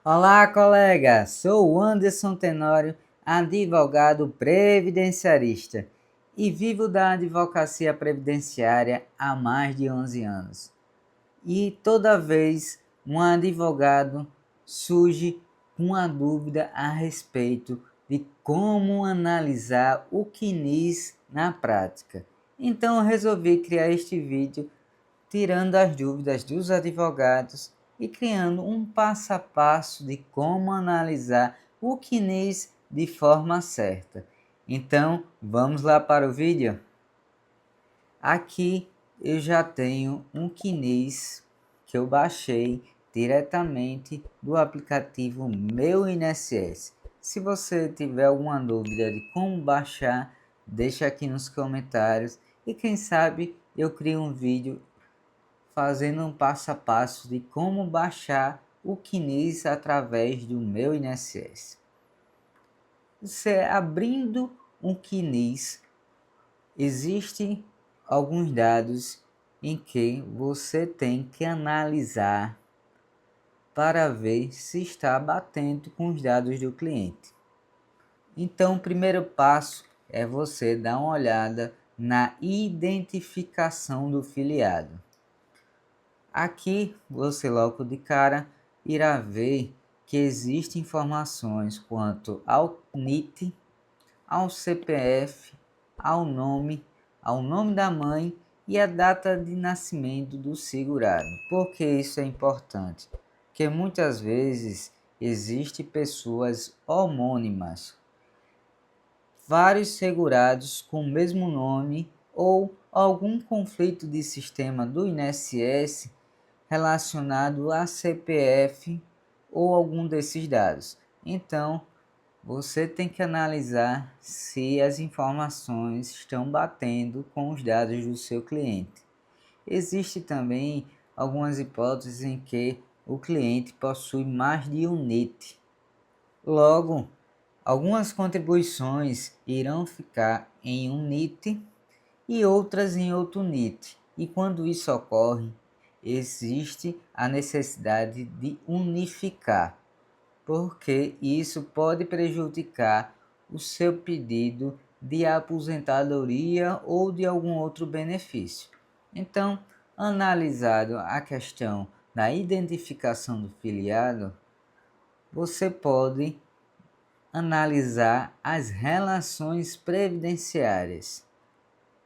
Olá, colega! Sou o Anderson Tenório, advogado previdenciarista e vivo da advocacia previdenciária há mais de 11 anos. E toda vez um advogado surge com uma dúvida a respeito de como analisar o CNIS na prática. Então eu resolvi criar este vídeo tirando as dúvidas dos advogados e criando um passo a passo de como analisar o CNIS de forma certa. Então, vamos lá para o vídeo? Aqui eu já tenho um CNIS que eu baixei diretamente do aplicativo Meu INSS. Se você tiver alguma dúvida de como baixar, deixa aqui nos comentários e quem sabe eu crio um vídeo fazendo um passo a passo de como baixar o CNIS através do Meu INSS. Você abrindo um CNIS, existem alguns dados em que você tem que analisar para ver se está batendo com os dados do cliente. Então, o primeiro passo é você dar uma olhada na identificação do filiado. Aqui você logo de cara irá ver que existem informações quanto ao NIT, ao CPF, ao nome da mãe e a data de nascimento do segurado. Por que isso é importante? Porque muitas vezes existem pessoas homônimas, vários segurados com o mesmo nome ou algum conflito de sistema do INSS relacionado a CPF ou algum desses dados. Então, você tem que analisar se as informações estão batendo com os dados do seu cliente. Existe também algumas hipóteses em que o cliente possui mais de um NIT. Logo, algumas contribuições irão ficar em um NIT e outras em outro NIT. E quando isso ocorre, existe a necessidade de unificar, porque isso pode prejudicar o seu pedido de aposentadoria ou de algum outro benefício. Então, analisado a questão da identificação do filiado, você pode analisar as relações previdenciárias.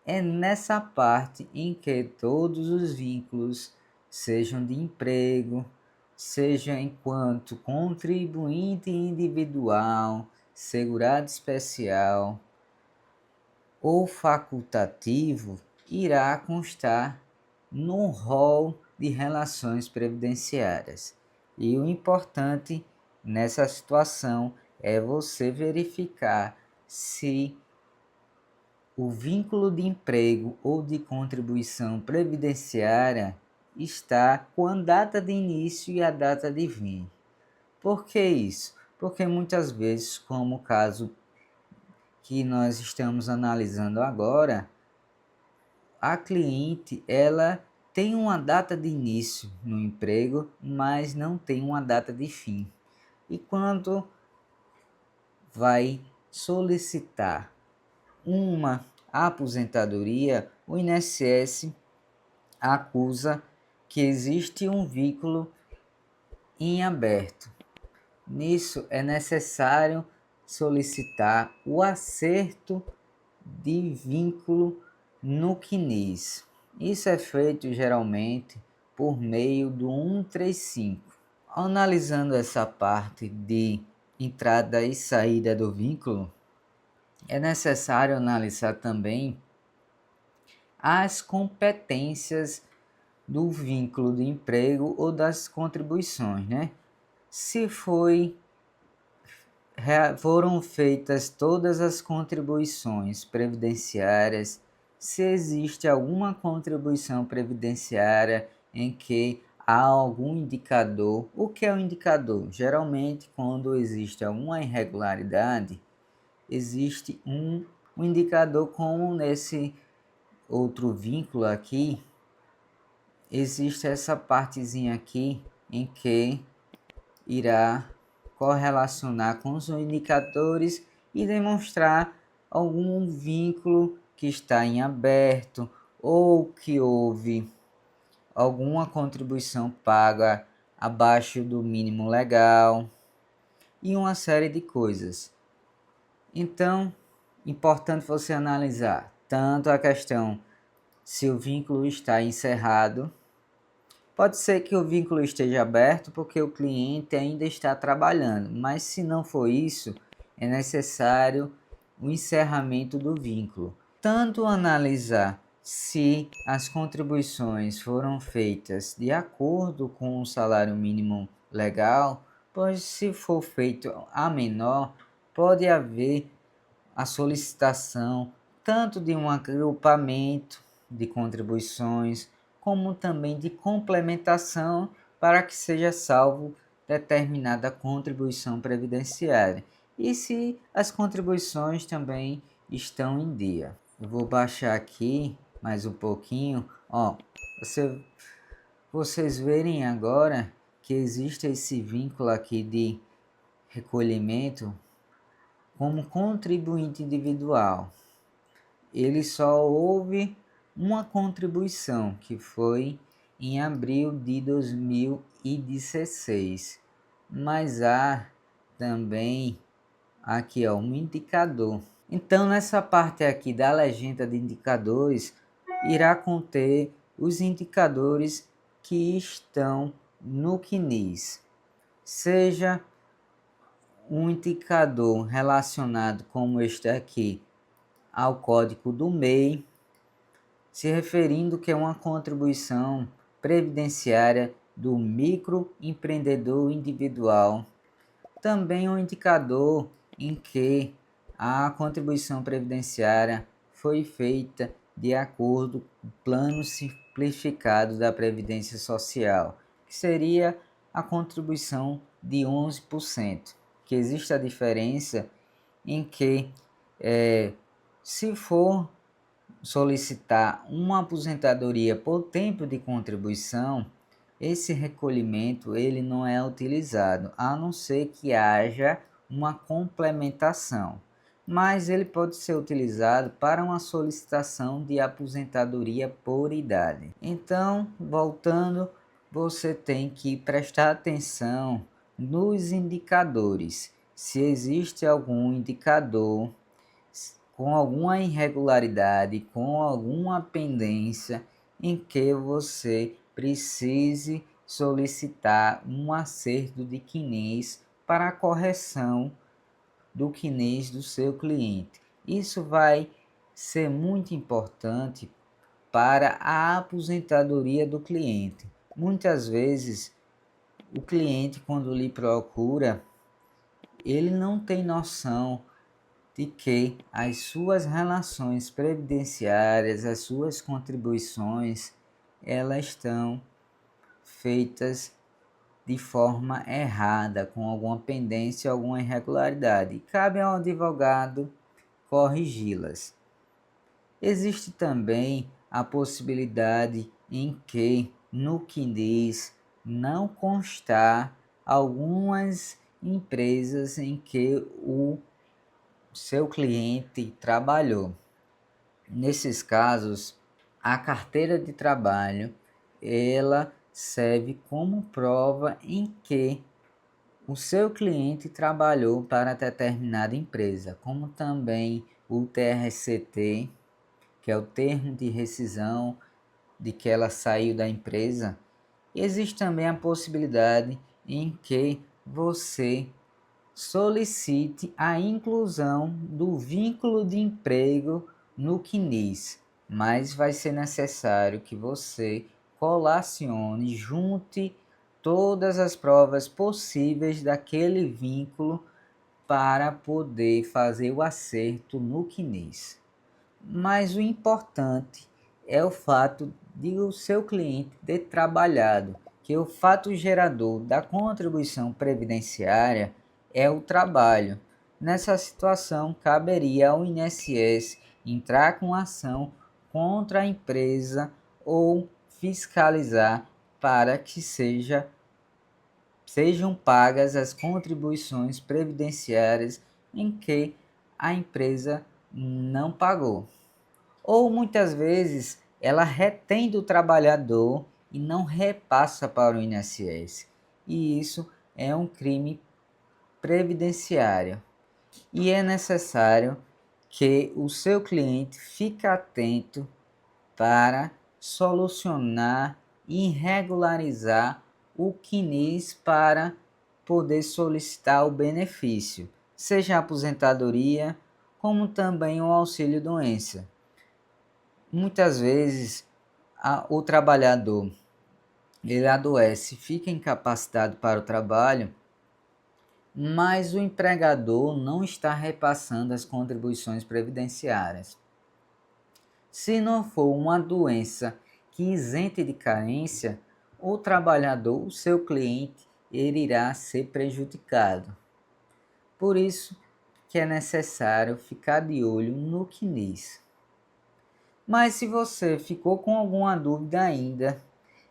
É nessa parte em que todos os vínculos, sejam de emprego, seja enquanto contribuinte individual, segurado especial ou facultativo, irá constar no rol de relações previdenciárias. E o importante nessa situação é você verificar se o vínculo de emprego ou de contribuição previdenciária está com a data de início e a data de fim. Por que isso? Porque muitas vezes, como o caso que nós estamos analisando agora, a cliente ela tem uma data de início no emprego, mas não tem uma data de fim. E quando vai solicitar uma aposentadoria, o INSS acusa que existe um vínculo em aberto. Nisso é necessário solicitar o acerto de vínculo no CNIS. Isso é feito geralmente por meio do 135. Analisando essa parte de entrada e saída do vínculo, é necessário analisar também as competências do vínculo de emprego ou das contribuições, né? Se foram feitas todas as contribuições previdenciárias, se existe alguma contribuição previdenciária em que há algum indicador. O que é um indicador? Geralmente, quando existe alguma irregularidade, existe um indicador, como nesse outro vínculo aqui, existe essa partezinha aqui em que irá correlacionar com os indicadores e demonstrar algum vínculo que está em aberto ou que houve alguma contribuição paga abaixo do mínimo legal e uma série de coisas. Então, importante você analisar tanto a questão se o vínculo está encerrado. Pode ser que o vínculo esteja aberto porque o cliente ainda está trabalhando, mas se não for isso, é necessário o encerramento do vínculo. Tanto analisar se as contribuições foram feitas de acordo com o salário mínimo legal, pois se for feito a menor, pode haver a solicitação tanto de um agrupamento de contribuições, como também de complementação para que seja salvo determinada contribuição previdenciária. E se as contribuições também estão em dia. Eu vou baixar aqui mais um pouquinho, ó, vocês verem agora que existe esse vínculo aqui de recolhimento como contribuinte individual. Ele só houve uma contribuição, que foi em abril de 2016, mas há também aqui um indicador. Então nessa parte aqui da legenda de indicadores irá conter os indicadores que estão no CNIS, seja um indicador relacionado como este aqui ao código do MEI, se referindo que é uma contribuição previdenciária do microempreendedor individual. Também um indicador em que a contribuição previdenciária foi feita de acordo com o plano simplificado da Previdência Social, que seria a contribuição de 11%, que existe a diferença em que se for solicitar uma aposentadoria por tempo de contribuição, esse recolhimento ele não é utilizado, a não ser que haja uma complementação. Mas ele pode ser utilizado para uma solicitação de aposentadoria por idade. Então, voltando, você tem que prestar atenção nos indicadores. Se existe algum indicador com alguma irregularidade, com alguma pendência em que você precise solicitar um acerto de CNIS para a correção do CNIS do seu cliente. Isso vai ser muito importante para a aposentadoria do cliente. Muitas vezes o cliente, quando lhe procura, ele não tem noção de que as suas relações previdenciárias, as suas contribuições, elas estão feitas de forma errada, com alguma pendência, alguma irregularidade. E cabe ao advogado corrigi-las. Existe também a possibilidade em que no CNIS não constar algumas empresas em que o seu cliente trabalhou. Nesses casos, a carteira de trabalho ela serve como prova em que o seu cliente trabalhou para determinada empresa, como também o TRCT, que é o termo de rescisão de que ela saiu da empresa. Existe também a possibilidade em que você solicite a inclusão do vínculo de emprego no CNIS, mas vai ser necessário que você colacione, junte todas as provas possíveis daquele vínculo para poder fazer o acerto no CNIS. Mas o importante é o fato de o seu cliente ter trabalhado, que o fato gerador da contribuição previdenciária é o trabalho. Nessa situação, caberia ao INSS entrar com ação contra a empresa ou fiscalizar para que seja sejam pagas as contribuições previdenciárias em que a empresa não pagou. Ou muitas vezes ela retém do trabalhador e não repassa para o INSS. E isso é um crime previdenciário. E é necessário que o seu cliente fique atento para solucionar e regularizar o CNIS para poder solicitar o benefício, seja a aposentadoria, como também o auxílio-doença. Muitas vezes o trabalhador ele adoece, fica incapacitado para o trabalho, mas o empregador não está repassando as contribuições previdenciárias. Se não for uma doença que isente de carência, o trabalhador, o seu cliente, ele irá ser prejudicado. Por isso que é necessário ficar de olho no CNIS. Mas se você ficou com alguma dúvida ainda,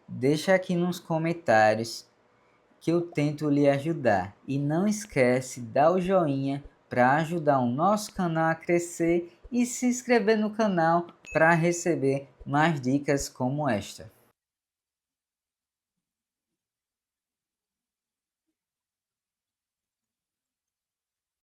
deixa aqui nos comentários que eu tento lhe ajudar. E não esquece de dar o joinha para ajudar o nosso canal a crescer e se inscrever no canal para receber mais dicas como esta.